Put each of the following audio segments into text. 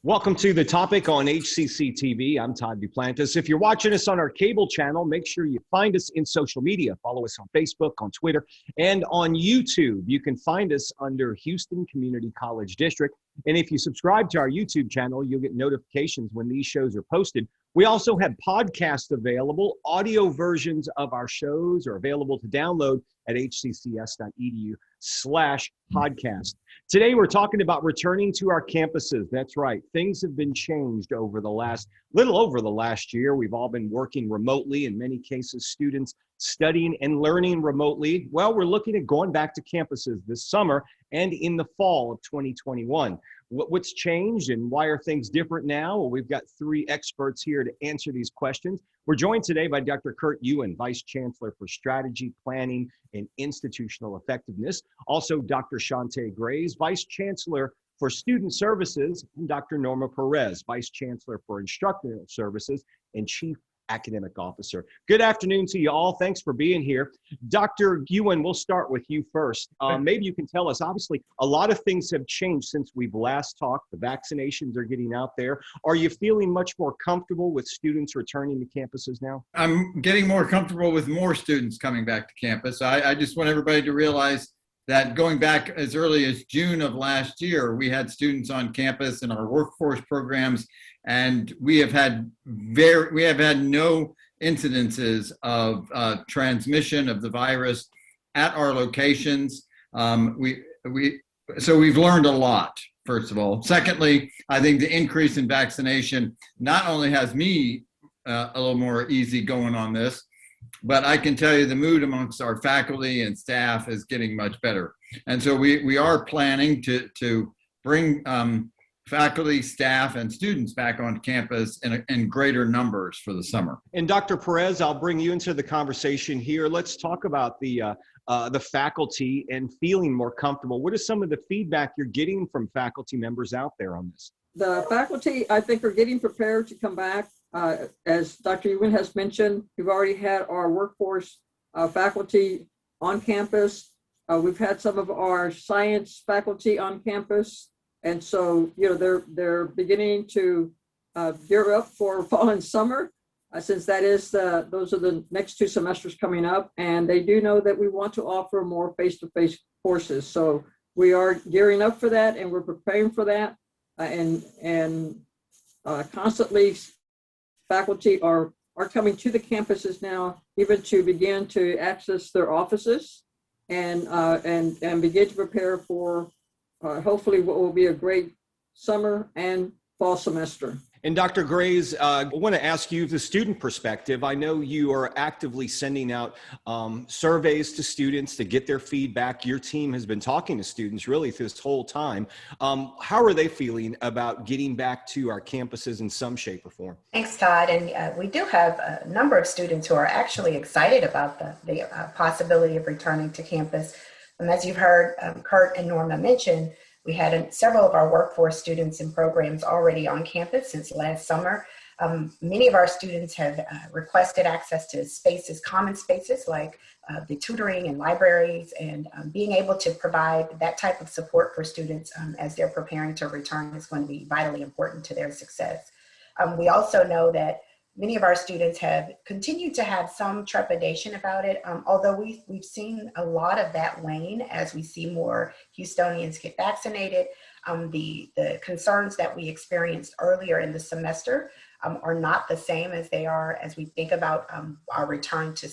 Welcome to The Topic on HCC TV. I'm Todd Duplantis. If you're watching us on our cable channel, make sure you find us in social media. Follow us on Facebook, on Twitter, and on YouTube. You can find us under Houston Community College District. And if you subscribe to our YouTube channel, you'll get notifications when these shows are posted. We also have podcasts available. Audio versions of our shows are available to download at hccs.edu/podcast. Today, we're talking about returning to our campuses. That's right. Things have been changed over the little over the last year. We've all been working remotely. In many cases, students studying and learning remotely. Well, we're looking at going back to campuses this summer and in the fall of 2021. What's changed and why are things different now? Well, we've got three experts here to answer these questions. We're joined today by Dr. Ewen, Vice Chancellor for Strategy, Planning, and Institutional Effectiveness. Also, Dr. Shantay, Vice Chancellor for Student Services, and Dr. Norma Perez, Vice Chancellor for Instructional Services and Chief Academic Officer. Good afternoon to you all. Thanks for being here. Dr. Ewen, we'll start with you first. Maybe you can tell us, obviously, a lot of things have changed since we've last talked. The vaccinations are getting out there. Are you feeling much more comfortable with students returning to campuses now? I'm getting more comfortable with more students coming back to campus. I just want everybody to realize that going back as early as June of last year, we had students on campus in our workforce programs, and we have had no incidences of transmission of the virus at our locations. So we've learned a lot, first of all. Secondly, I think the increase in vaccination not only has me a little more easy going on this, but I can tell you the mood amongst our faculty and staff is getting much better. And so we are planning to bring faculty, staff, and students back on campus in greater numbers for the summer. And Dr. Perez, I'll bring you into the conversation here. Let's talk about the faculty and feeling more comfortable. What is some of the feedback you're getting from faculty members out there on this? The faculty, I think, are getting prepared to come back. As Dr. Ewen has mentioned, we've already had our workforce faculty on campus. We've had some of our science faculty on campus. And so, they're beginning to gear up for fall and summer, since those are the next two semesters coming up. And they do know that we want to offer more face-to-face courses. So we are gearing up for that, and we're preparing for that. Constantly, faculty are coming to the campuses now, even to begin to access their offices and begin to prepare for hopefully what will be a great summer and fall semester. And Dr. Grays, I want to ask you the student perspective. I know you are actively sending out surveys to students to get their feedback. Your team has been talking to students really through this whole time. How are they feeling about getting back to our campuses in some shape or form? Thanks, Todd. And we do have a number of students who are actually excited about the possibility of returning to campus. As you've heard Kurt and Norma mention, we had several of our workforce students and programs already on campus since last summer. Many of our students have requested access to common spaces like the tutoring and libraries, and being able to provide that type of support for students as they're preparing to return is going to be vitally important to their success. We also know that many of our students have continued to have some trepidation about it, although we've seen a lot of that wane as we see more Houstonians get vaccinated. The concerns that we experienced earlier in the semester are not the same as they are as we think about our return to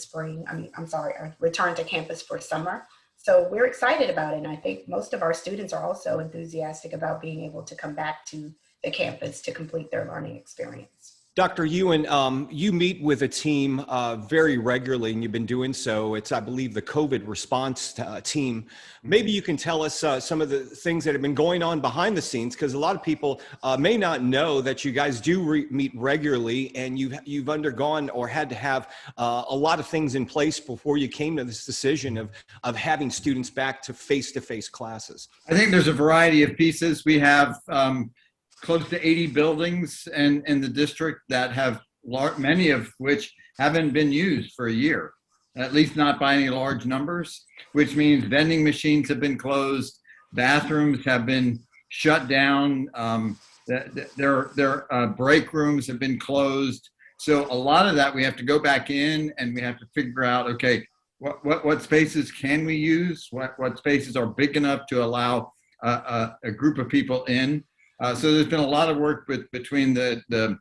our return to campus for summer. So we're excited about it, and I think most of our students are also enthusiastic about being able to come back to the campus to complete their learning experience. Dr. Ewen, you meet with a team very regularly, and you've been doing so. It's, I believe, the COVID response team. Maybe you can tell us some of the things that have been going on behind the scenes, because a lot of people may not know that you guys do meet regularly, and you've undergone or had to have a lot of things in place before you came to this decision of having students back to face-to-face classes. I think there's a variety of pieces. We have close to 80 buildings in the district that have many of which haven't been used for a year, at least not by any large numbers, which means vending machines have been closed, bathrooms have been shut down, Their break rooms have been closed. So a lot of that we have to go back in and we have to figure out, okay, what spaces can we use? What spaces are big enough to allow a group of people in? So there's been a lot of work between the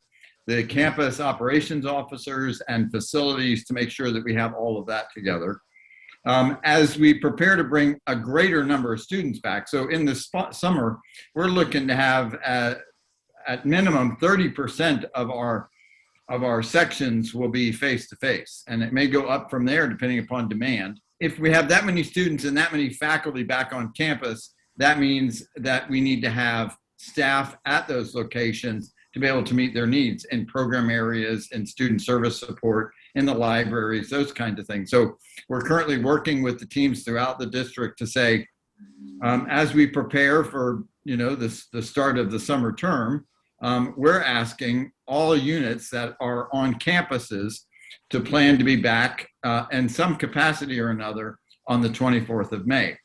campus operations officers and facilities to make sure that we have all of that together. As we prepare to bring a greater number of students back. So in the summer, we're looking to have at minimum 30% of our sections will be face-to-face, and it may go up from there depending upon demand. If we have that many students and that many faculty back on campus, that means that we need to have staff at those locations to be able to meet their needs in program areas and student service support in the libraries, those kinds of things. So we're currently working with the teams throughout the district to say, as we prepare for the start of the summer term, we're asking all units that are on campuses to plan to be back in some capacity or another on the 24th of May.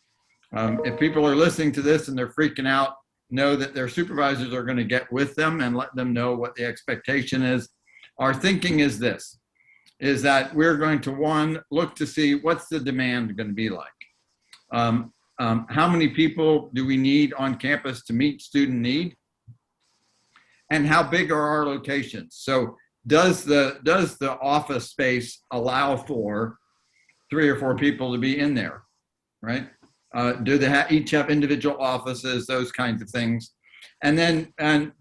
If people are listening to this and they're freaking out, know that their supervisors are going to get with them and let them know what the expectation is. Our thinking is this, is that we're going to, one, look to see what's the demand going to be like. How many people do we need on campus to meet student need? And how big are our locations? So does the office space allow for 3 or 4 people to be in there, right? Do they each have individual offices, those kinds of things? And then,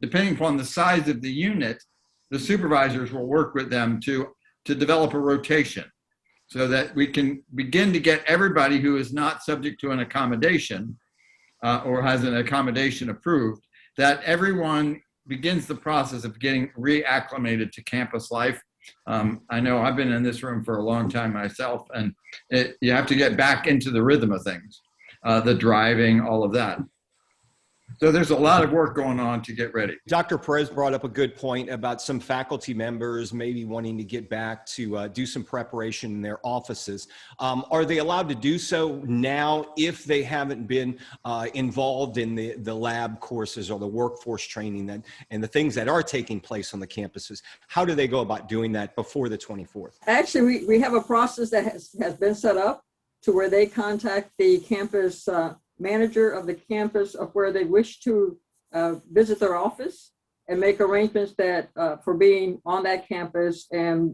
depending upon the size of the unit, the supervisors will work with them to develop a rotation so that we can begin to get everybody who is not subject to an accommodation or has an accommodation approved, that everyone begins the process of getting reacclimated to campus life. I know I've been in this room for a long time myself, and you have to get back into the rhythm of things, the driving, all of that. So there's a lot of work going on to get ready. Dr. Perez brought up a good point about some faculty members maybe wanting to get back to do some preparation in their offices. Are they allowed to do so now if they haven't been involved in the lab courses or the workforce training and the things that are taking place on the campuses? How do they go about doing that before the 24th? Actually, we have a process that has been set up to where they contact the campus manager of the campus of where they wish to visit their office and make arrangements that for being on that campus, and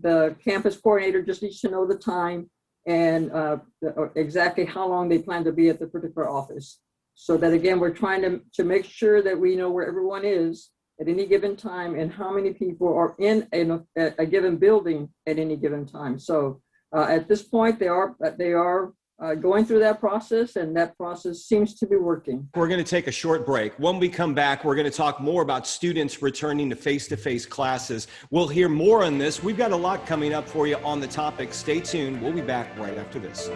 the campus coordinator just needs to know the time and exactly how long they plan to be at the particular office. So that, again, we're trying to make sure that we know where everyone is at any given time and how many people are in a given building at any given time. So at this point, they are going through that process, and that process seems to be working. We're going to take a short break. When we come back, we're going to talk more about students returning to face-to-face classes. We'll hear more on this. We've got a lot coming up for you on the topic. Stay tuned. We'll be back right after this.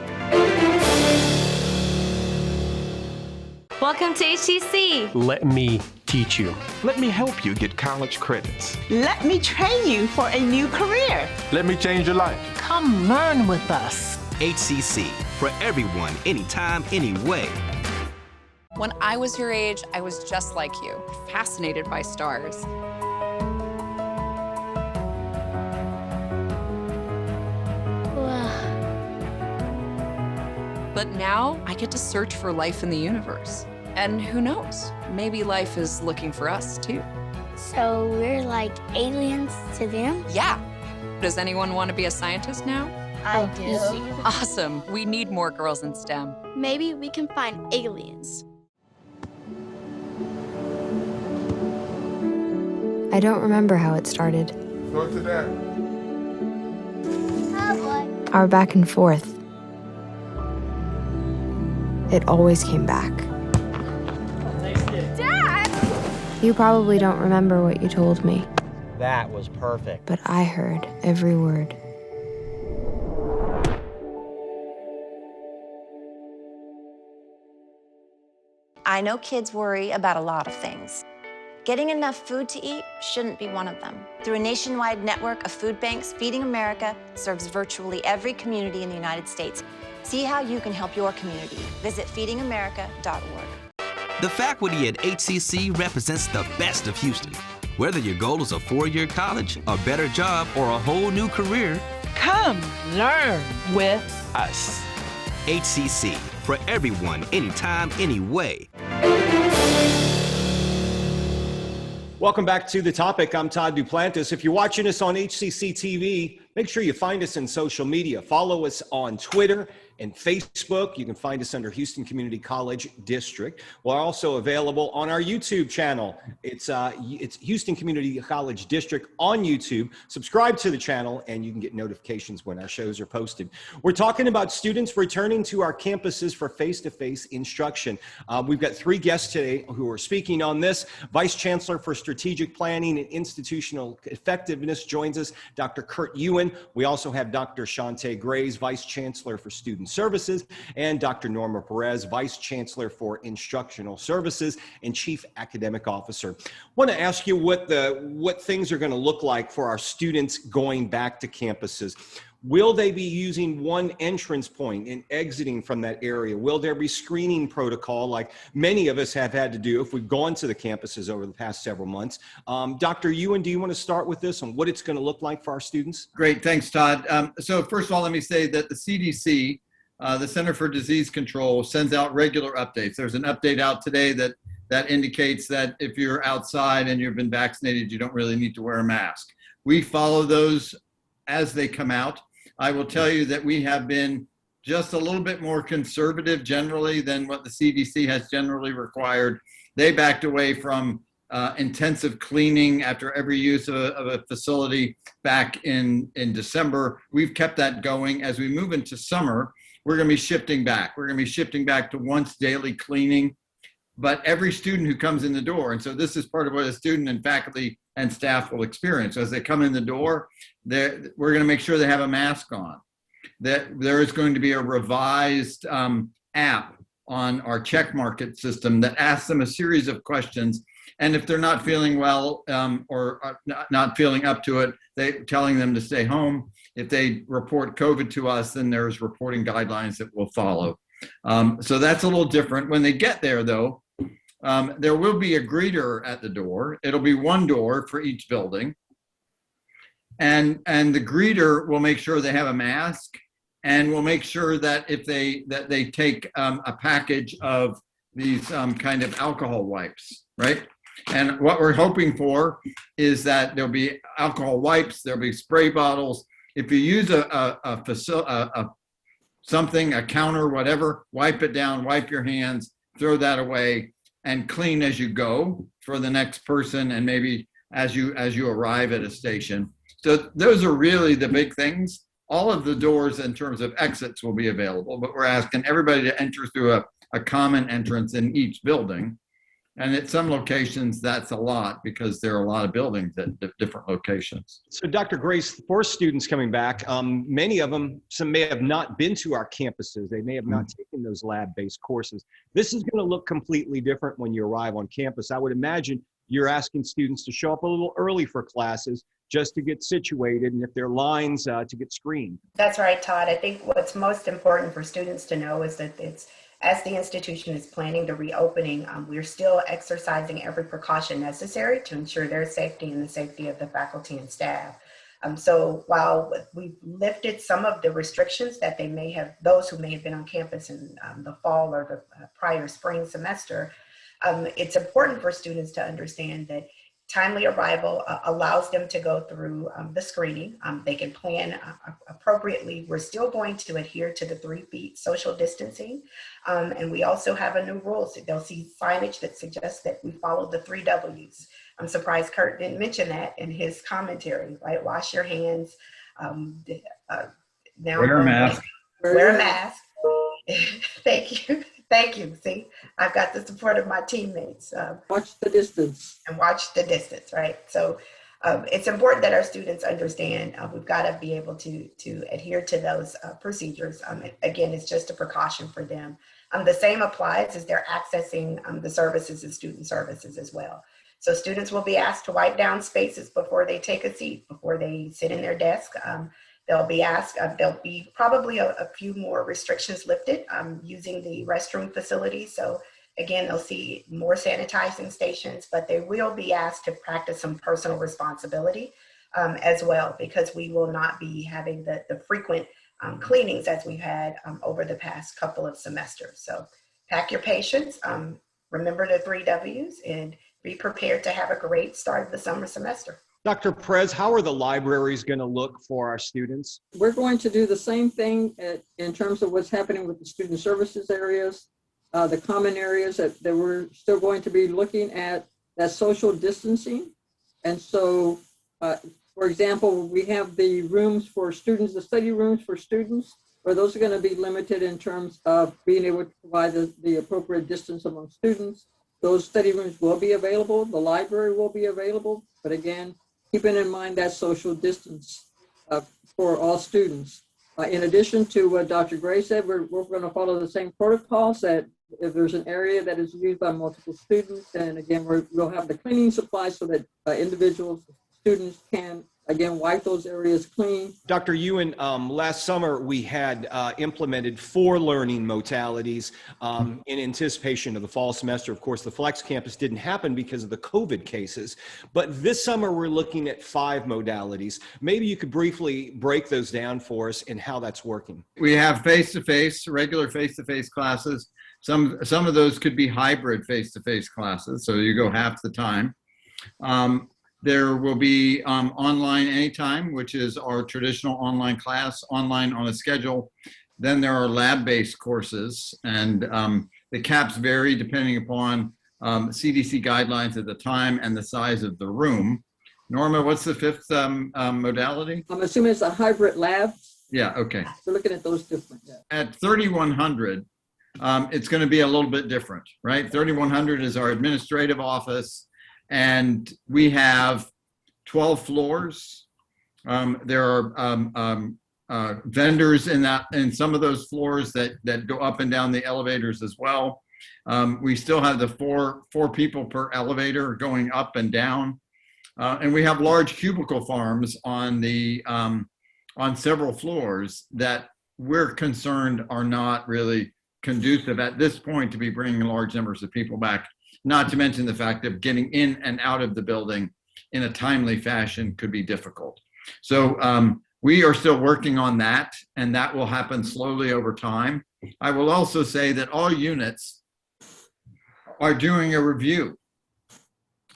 Welcome to HTC. Let me teach you. Let me help you get college credits. Let me train you for a new career. Let me change your life. Come learn with us. HCC, for everyone, anytime, anyway. When I was your age, I was just like you, fascinated by stars. But now I get to search for life in the universe. And who knows, maybe life is looking for us too. So we're like aliens to them? Yeah. Does anyone want to be a scientist now? I do. Awesome. We need more girls in STEM. Maybe we can find aliens. I don't remember how it started. Go to that. Oh boy. Our back and forth. It always came back. Dad! You probably don't remember what you told me, That was perfect. but I heard every word. I know kids worry about a lot of things. Getting enough food to eat shouldn't be one of them. Through a nationwide network of food banks, Feeding America serves virtually every community in the United States. See how you can help your community. Visit feedingamerica.org. The faculty at HCC represents the best of Houston. Whether your goal is a 4-year college, a better job, or a whole new career, Come learn with us. HCC, for everyone, anytime, anyway. Welcome back to The Topic. I'm Todd Duplantis. If you're watching us on HCC TV, make sure you find us in social media. Follow us on Twitter and Facebook. You can find us under Houston Community College District. We're also available on our YouTube channel. It's Houston Community College District on YouTube. Subscribe to the channel and you can get notifications when our shows are posted. We're talking about students returning to our campuses for face-to-face instruction. We've got 3 guests today who are speaking on this. Vice Chancellor for Strategic Planning and Institutional Effectiveness joins us, Dr. Kurt Ewen. We also have Dr. Shantay Grays, Vice Chancellor for Student Services, and Dr. Norma Perez, Vice Chancellor for Instructional Services and Chief Academic Officer. I want to ask you what things are going to look like for our students going back to campuses. Will they be using one entrance point and exiting from that area? Will there be screening protocol like many of us have had to do if we've gone to the campuses over the past several months? Dr. Ewen, do you want to start with this on what it's going to look like for our students? Great, thanks, Todd. So first of all, let me say that the CDC, the Center for Disease Control, sends out regular updates. There's an update out today that indicates that if you're outside and you've been vaccinated, you don't really need to wear a mask. We follow those as they come out. I will tell you that we have been just a little bit more conservative generally than what the CDC has generally required. They backed away from intensive cleaning after every use of a facility back in December. We've kept that going. As we move into summer, we're going to be shifting back. We're going to be shifting back to once daily cleaning, but every student who comes in the door, and so this is part of what a student and faculty and staff will experience. As they come in the door, we're going to make sure they have a mask on. That there is going to be a revised app on our check market system that asks them a series of questions. And if they're not feeling well or not feeling up to it, telling them to stay home. If they report COVID to us, then there's reporting guidelines that will follow. So that's a little different. When they get there, though, there will be a greeter at the door. It'll be one door for each building. And the greeter will make sure they have a mask, and will make sure that if they take a package of these kind of alcohol wipes, right? And what we're hoping for is that there'll be alcohol wipes, there'll be spray bottles. If you use something, a counter, whatever, wipe it down, wipe your hands, throw that away, and clean as you go for the next person, and maybe as you arrive at a station. So those are really the big things. All of the doors in terms of exits will be available, but we're asking everybody to enter through a common entrance in each building. And at some locations, that's a lot because there are a lot of buildings at different locations. So Dr. Grace, for students coming back, many of them, some may have not been to our campuses. They may have not taken those lab-based courses. This is going to look completely different when you arrive on campus. I would imagine you're asking students to show up a little early for classes just to get situated, and if there are lines, to get screened. That's right, Todd. I think what's most important for students to know is that as the institution is planning the reopening, we're still exercising every precaution necessary to ensure their safety and the safety of the faculty and staff. So while we've lifted some of the restrictions that those who may have been on campus in the fall or the prior spring semester, it's important for students to understand that timely arrival allows them to go through the screening. They can plan appropriately. We're still going to adhere to the 3 feet social distancing. And we also have a new rule. So they'll see signage that suggests that we follow the 3 W's. I'm surprised Kurt didn't mention that in his commentary, right? Wash your hands. Now wear a mask. Wear a mask. Thank you. Thank you. See, I've got the support of my teammates. Watch the distance. And watch the distance, right? So it's important that our students understand we've got to be able to adhere to those procedures. Again, it's just a precaution for them. The same applies as they're accessing the services and student services as well. So students will be asked to wipe down spaces before they take a seat, before they sit in their desk. They'll be asked, there'll be probably a few more restrictions lifted using the restroom facility. So Again, they'll see more sanitizing stations, but they will be asked to practice some personal responsibility as well, because we will not be having the frequent cleanings as we've had over the past couple of semesters. So pack your patience, remember the 3 W's, and be prepared to have a great start of the summer semester. Dr. Perez, how are the libraries going to look for our students? We're going to do the same thing in terms of what's happening with the student services areas, the common areas that we're still going to be looking at that social distancing. And so, for example, we have the rooms for students, the study rooms for students, where those are going to be limited in terms of being able to provide the appropriate distance among students. Those study rooms will be available. The library will be available. But again, keeping in mind that social distance for all students. In addition to what Dr. Gray said, we're going to follow the same protocols that if there's an area that is used by multiple students, and again, we'll have the cleaning supplies so that individuals, students can, again, wipe those areas clean. Dr. Ewen, last summer we had implemented 4 learning modalities in anticipation of the fall semester. Of course, the Flex Campus didn't happen because of the COVID cases, but this summer we're looking at 5 modalities. Maybe you could briefly break those down for us and how that's working. We have face-to-face, regular face-to-face classes. Some of those could be hybrid face-to-face classes, so you go half the time. There will be online anytime, which is our traditional online class, online on a schedule. Then there are lab-based courses, and the caps vary depending upon CDC guidelines at the time and the size of the room. Norma, what's the 5th modality? I'm assuming it's a hybrid lab. Yeah, okay. We're looking at those different. Yeah. At 3100, it's going to be a little bit different, right? 3100 is our administrative office. And we have 12 floors. There are vendors in some of those floors that go up and down the elevators as well. We still have the four people per elevator going up and down. And we have large cubicle farms on several floors that we're concerned are not really conducive at this point to be bringing large numbers of people back. Not to mention the fact that getting in and out of the building in a timely fashion could be difficult. So we are still working on that, and that will happen slowly over time. I will also say that all units are doing a review.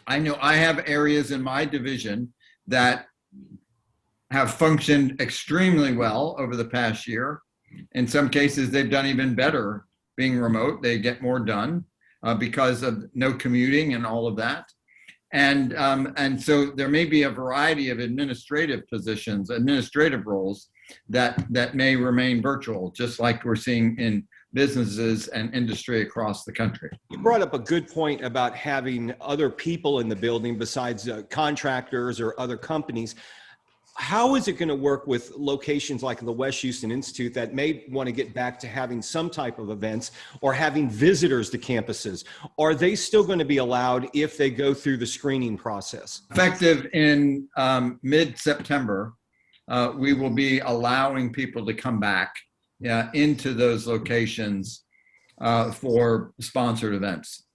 I know I have areas in my division that have functioned extremely well over the past year. In some cases, they've done even better being remote. They get more done. Because of no commuting and all of that. And so there may be a variety of administrative positions, administrative roles that may remain virtual, just like we're seeing in businesses and industry across the country. You brought up a good point about having other people in the building besides contractors or other companies. How is it going to work with locations like the West Houston Institute that may want to get back to having some type of events or having visitors to campuses? Are they still going to be allowed if they go through the screening process? Effective in mid-September, we will be allowing people to come back into those locations for sponsored events.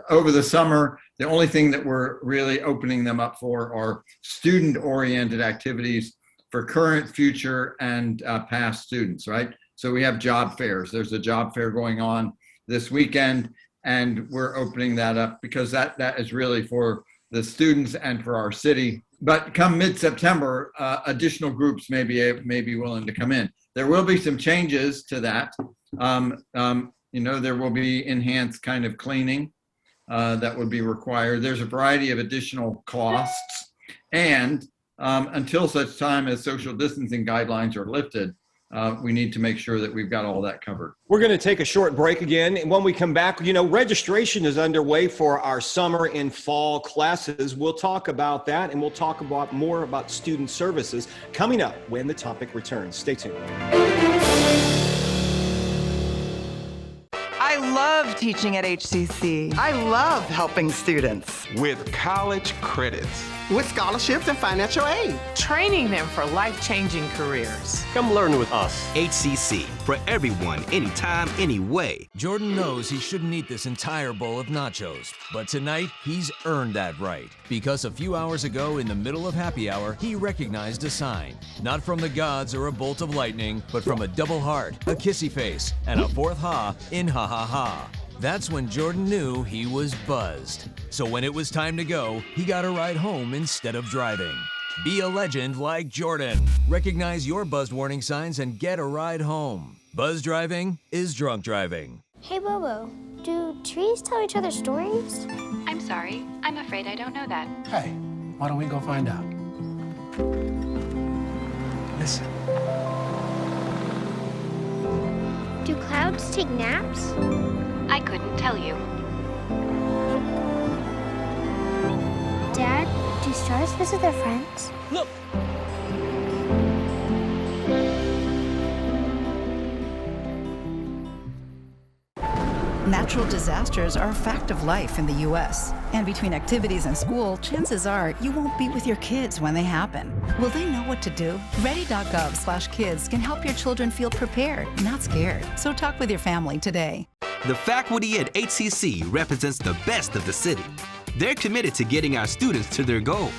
Over the summer, the only thing that we're really opening them up for are student-oriented activities for current, future, and past students, right? So we have job fairs. There's a job fair going on this weekend, and we're opening that up because that is really for the students and for our city. But come mid-September, additional groups may be willing to come in. There will be some changes to that. There will be enhanced kind of cleaning that would be required. There's a variety of additional costs. And until such time as social distancing guidelines are lifted, we need to make sure that we've got all that covered. We're going to take a short break again. And when we come back, registration is underway for our summer and fall classes. We'll talk about that, and we'll talk about more about student services coming up when the topic returns. Stay tuned. I love love teaching at HCC. I love helping students. With college credits. With scholarships and financial aid. Training them for life-changing careers. Come learn with us. HCC, for everyone, anytime, anyway. Jordan knows he shouldn't eat this entire bowl of nachos, but tonight he's earned that right. Because a few hours ago, in the middle of happy hour, he recognized a sign. Not from the gods or a bolt of lightning, but from a double heart, a kissy face, and a fourth ha in ha ha ha. That's when Jordan knew he was buzzed. So when it was time to go, he got a ride home instead of driving. Be a legend like Jordan. Recognize your buzzed warning signs and get a ride home. Buzz driving is drunk driving. Hey, Bobo, do trees tell each other stories? I'm sorry. I'm afraid I don't know that. Hey, why don't we go find out? Listen. Do clouds take naps? I couldn't tell you. Dad, do stars visit their friends? Look! Natural disasters are a fact of life in the U.S. And between activities and school, chances are you won't be with your kids when they happen. Will they know what to do? Ready.gov/kids can help your children feel prepared, not scared. So talk with your family today. The faculty at HCC represents the best of the city. They're committed to getting our students to their goals.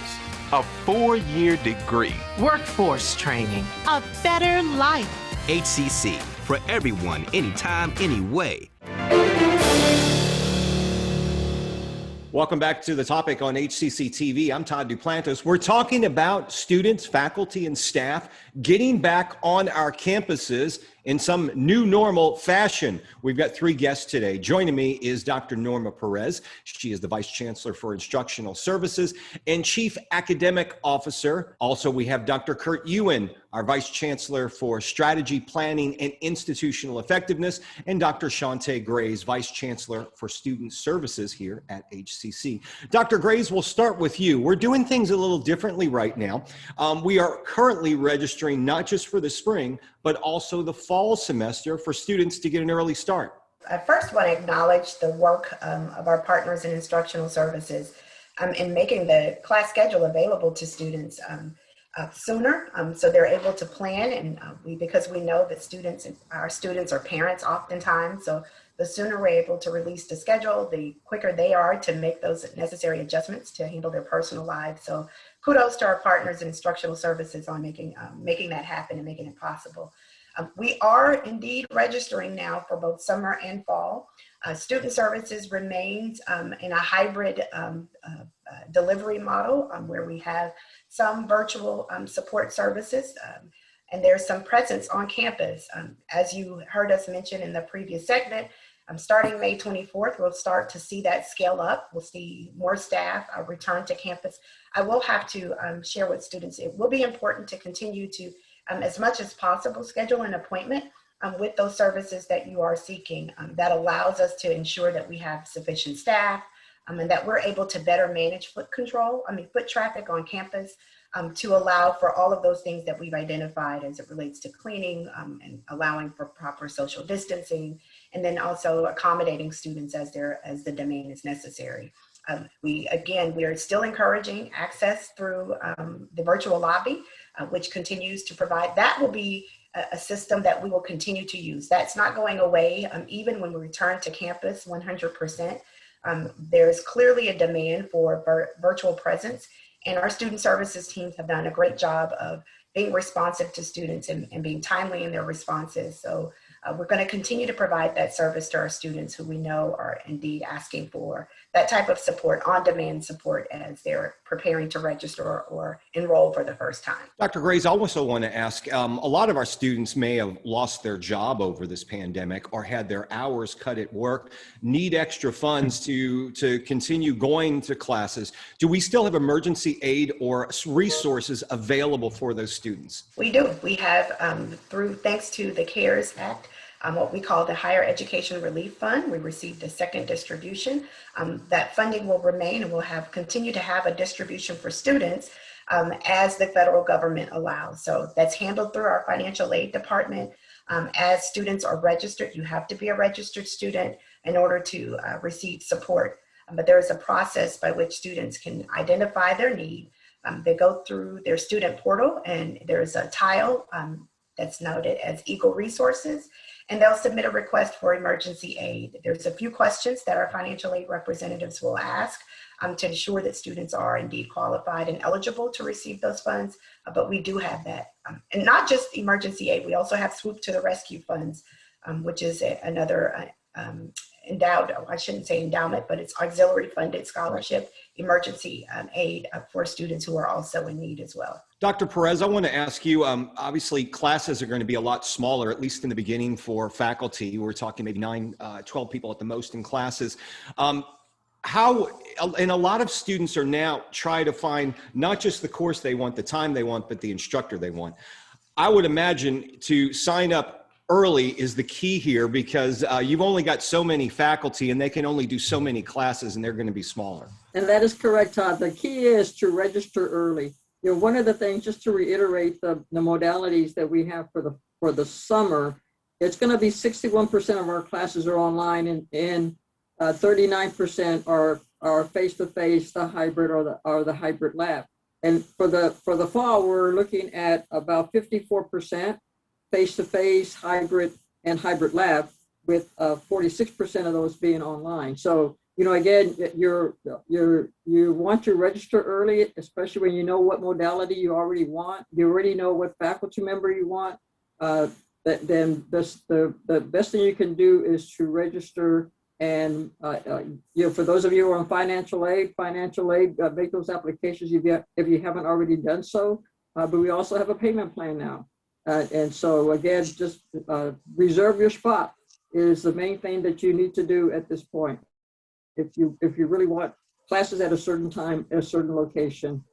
A 4-year degree. Workforce training. A better life. HCC, for everyone, anytime, anyway. Welcome back to the topic on HCC TV. I'm Todd Duplantis. We're talking about students, faculty, and staff getting back on our campuses in some new normal fashion. We've got 3 guests today. Joining me is Dr. Norma Perez. She is the Vice Chancellor for Instructional Services and Chief Academic Officer. Also, we have Dr. Kurt Ewen, our Vice Chancellor for Strategy, Planning, and Institutional Effectiveness, and Dr. Shantay Grays, Vice Chancellor for Student Services here at HCC. Dr. Grays, we'll start with you. We're doing things a little differently right now. We are currently registering not just for the spring, but also the fall semester for students to get an early start. I first want to acknowledge the work of our partners in instructional services in making the class schedule available to students sooner, so they're able to plan, and because we know that our students are parents oftentimes, so the sooner we're able to release the schedule, the quicker they are to make those necessary adjustments to handle their personal lives. So kudos to our partners in instructional services on making that happen and making it possible. We are indeed registering now for both summer and fall. Student services remains in a hybrid delivery model where we have some virtual support services and there's some presence on campus. As you heard us mention in the previous segment, starting May 24th, we'll start to see that scale up. We'll see more staff return to campus. I will have to share with students, it will be important to continue to, as much as possible, schedule an appointment with those services that you are seeking. That allows us to ensure that we have sufficient staff and that we're able to better manage foot traffic on campus to allow for all of those things that we've identified as it relates to cleaning and allowing for proper social distancing, and then also accommodating students as the demand is necessary. We are still encouraging access through the virtual lobby, which continues to provide. That will be a system that we will continue to use. That's not going away, even when we return to campus 100%. There's clearly a demand for virtual presence, and our student services teams have done a great job of being responsive to students and being timely in their responses. So we're going to continue to provide that service to our students who we know are indeed asking for that type of support, on-demand support, as they're preparing to register or enroll for the first time. Dr. Grays, I also want to ask, a lot of our students may have lost their job over this pandemic or had their hours cut at work, need extra funds to continue going to classes. Do we still have emergency aid or resources available for those students? We do. We have, thanks to the CARES Act, what we call the Higher Education Relief Fund. We received a second distribution. That funding will remain, and we'll continue to have a distribution for students as the federal government allows. So that's handled through our financial aid department. As students are registered, you have to be a registered student, in order to receive support. But there is a process by which students can identify their need. They go through their student portal, and there's a tile that's noted as Eagle Resources, and they'll submit a request for emergency aid. There's a few questions that our financial aid representatives will ask to ensure that students are indeed qualified and eligible to receive those funds, but we do have that. And not just emergency aid, we also have Swoop to the Rescue funds, which is another endowed, I shouldn't say endowment, but it's auxiliary funded scholarship, emergency aid for students who are also in need as well. Dr. Perez, I want to ask you, obviously classes are going to be a lot smaller, at least in the beginning for faculty. We're talking maybe 9, 12 people at the most in classes. And a lot of students are now trying to find not just the course they want, the time they want, but the instructor they want. I would imagine to sign up early is the key here, because you've only got so many faculty and they can only do so many classes, and they're going to be smaller. And that is correct, Todd. The key is to register early. You know, one of the things, just to reiterate the modalities that we have for the summer, it's going to be 61% of our classes are online, and 39% are face-to-face, the hybrid or the hybrid lab. And for the fall, we're looking at about 54% face-to-face, hybrid, and hybrid lab, with 46% of those being online. So, you know, again, you want to register early, especially when you know what modality you already want. You already know what faculty member you want. Then the best thing you can do is to register. And you know, for those of you who are on financial aid, make those applications if you haven't already done so. But we also have a payment plan now. And so again, just reserve your spot is the main thing that you need to do at this point. If you really want classes at a certain time, at a certain location,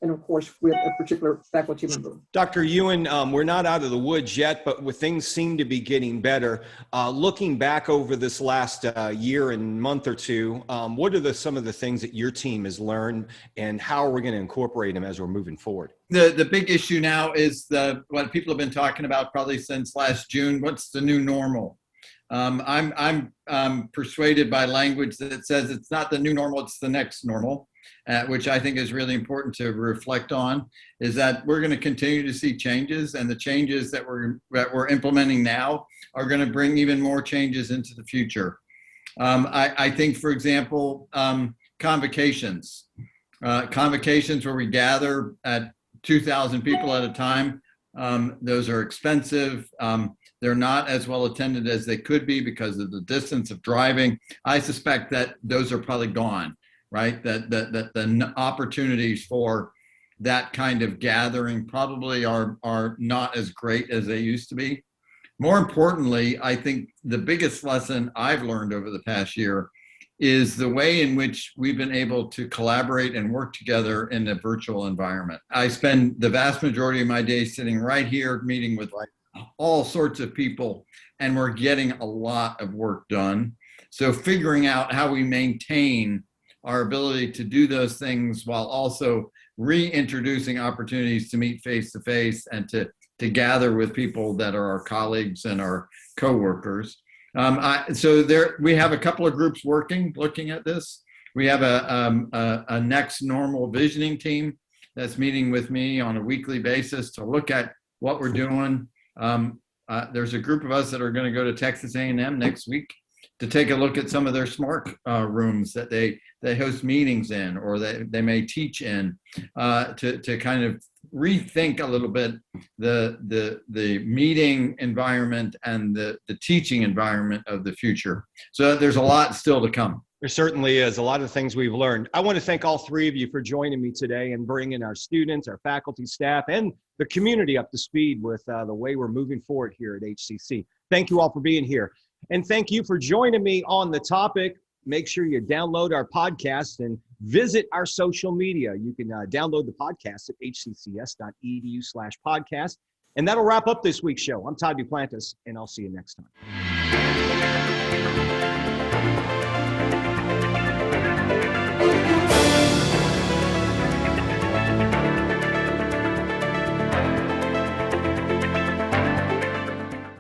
and of course with a particular faculty member. Dr. Ewen, we're not out of the woods yet, but things seem to be getting better. Looking back over this last year and month or two, what are some of the things that your team has learned, and how are we going to incorporate them as we're moving forward? The big issue now is what people have been talking about probably since last June. What's the new normal? I'm persuaded by language that says it's not the new normal, it's the next normal. Which I think is really important to reflect on, is that we're going to continue to see changes, and the changes that we're implementing now are going to bring even more changes into the future. I think, for example, convocations where we gather at 2,000 people at a time. Those are expensive. They're not as well attended as they could be because of the distance of driving. I suspect that those are probably gone. Right, that the opportunities for that kind of gathering probably are not as great as they used to be. More importantly, I think the biggest lesson I've learned over the past year is the way in which we've been able to collaborate and work together in a virtual environment. I spend the vast majority of my day sitting right here meeting with all sorts of people, and we're getting a lot of work done. So figuring out how we maintain our ability to do those things while also reintroducing opportunities to meet face-to-face and to gather with people that are our colleagues and our coworkers. So we have a couple of groups looking at this. We have a next normal visioning team that's meeting with me on a weekly basis to look at what we're doing. There's a group of us that are going to go to Texas A&M next week to take a look at some of their smart rooms that they host meetings in, or they may teach in, to kind of rethink a little bit the meeting environment and the teaching environment of the future. So there's a lot still to come. There certainly is a lot of things we've learned. I want to thank all three of you for joining me today and bringing our students, our faculty, staff, and the community up to speed with the way we're moving forward here at HCC. Thank you all for being here. And thank you for joining me on the topic. Make sure you download our podcast and visit our social media. You can download the podcast at hccs.edu/podcast. And that'll wrap up this week's show. I'm Todd Duplantis, and I'll see you next time.